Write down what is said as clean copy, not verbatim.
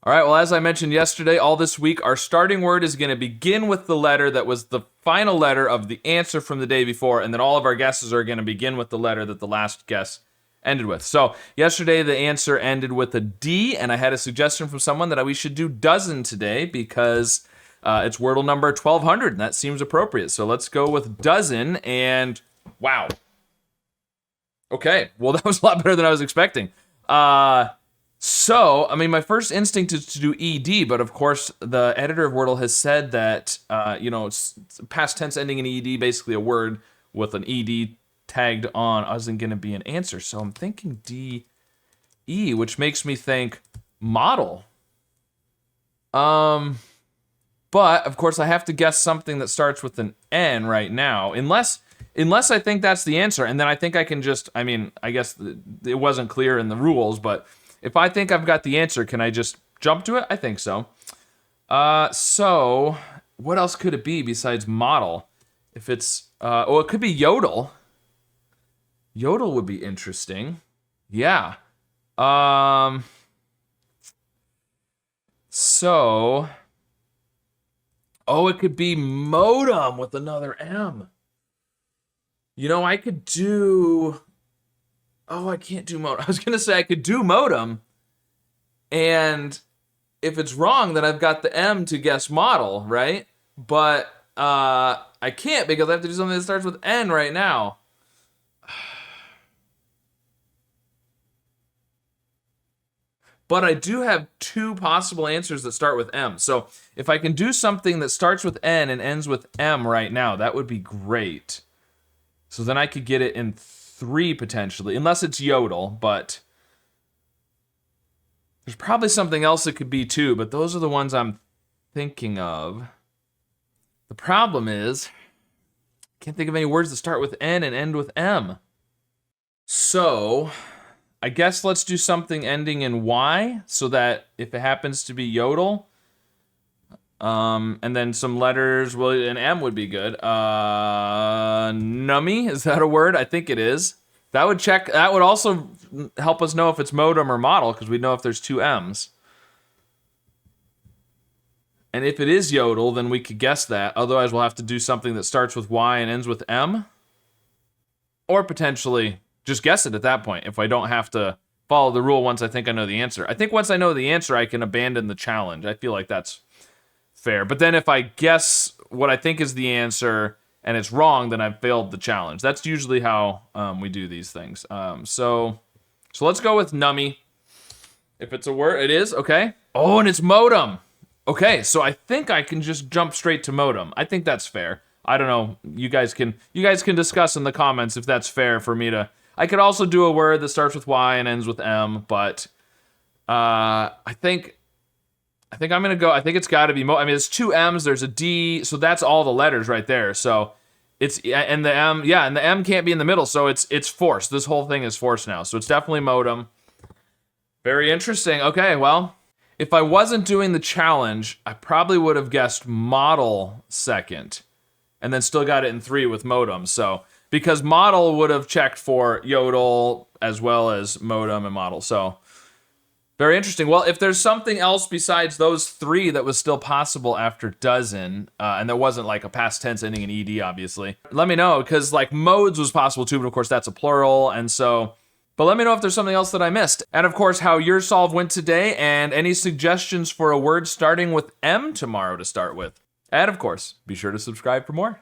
All right, well, as I mentioned yesterday, all this week, our starting word is going to begin with the letter that was the final letter of the answer from the day before, and then all of our guesses are going to begin with the letter that the last guess ended with. So yesterday, the answer ended with a D, and I had a suggestion from someone that we should do dozen today because it's Wordle number 1200, and that seems appropriate. So let's go with dozen, and wow. Okay, well, that was a lot better than I was expecting. So, I mean, my first instinct is to do ED, but of course, the editor of Wordle has said that, it's past tense ending in ED, basically a word with an ED tagged on, isn't going to be an answer. So I'm thinking DE, which makes me think model. But, of course, I have to guess something that starts with an N right now, unless I think that's the answer, and then I think I can just, I guess it wasn't clear in the rules, but if I think I've got the answer, can I just jump to it? I think so. So what else could it be besides model? If it's, it could be yodel. Yodel would be interesting. Yeah. So, it could be modem with another M. I could do... Oh, I can't do modem. I was going to say I could do modem, and if it's wrong, then I've got the M to guess model, right? But I can't because I have to do something that starts with N right now. But I do have two possible answers that start with M. So if I can do something that starts with N and ends with M right now, that would be great. So then I could get it in 3 potentially, unless it's yodel, but there's probably something else it could be too, but those are the ones I'm thinking of. The problem is, I can't think of any words that start with N and end with M. So, I guess let's do something ending in Y, so that if it happens to be yodel, and then some letters, well, an M would be good. Nummy, is that a word? I think it is. That would also help us know if it's modem or model, because we know if there's 2 M's. And if it is yodel, then we could guess that. Otherwise, we'll have to do something that starts with Y and ends with M. Or potentially just guess it at that point, if I don't have to follow the rule once I think I know the answer. I think once I know the answer, I can abandon the challenge. I feel like that's fair. But then if I guess what I think is the answer and it's wrong, then I've failed the challenge. That's usually how we do these things. So let's go with nummy. If it's a word, it is, okay. Oh, and it's modem. Okay, so I think I can just jump straight to modem. I think that's fair. I don't know. You guys can discuss in the comments if that's fair for me to. I could also do a word that starts with Y and ends with M, but I think I'm gonna go. I think it's got to be. It's 2 M's. There's a D, so that's all the letters right there. So it's and the M, and the M can't be in the middle. So it's forced. This whole thing is forced now. So it's definitely modem. Very interesting. Okay, well, if I wasn't doing the challenge, I probably would have guessed model second, and then still got it in 3 with modem. So because model would have checked for yodel as well as modem and model. So. Very interesting. Well, if there's something else besides those 3 that was still possible after dozen, and there wasn't like a past tense ending in ED, obviously, let me know, because like modes was possible too, but of course that's a plural, and so, but let me know if there's something else that I missed. And of course, how your solve went today, and any suggestions for a word starting with M tomorrow to start with. And of course, be sure to subscribe for more.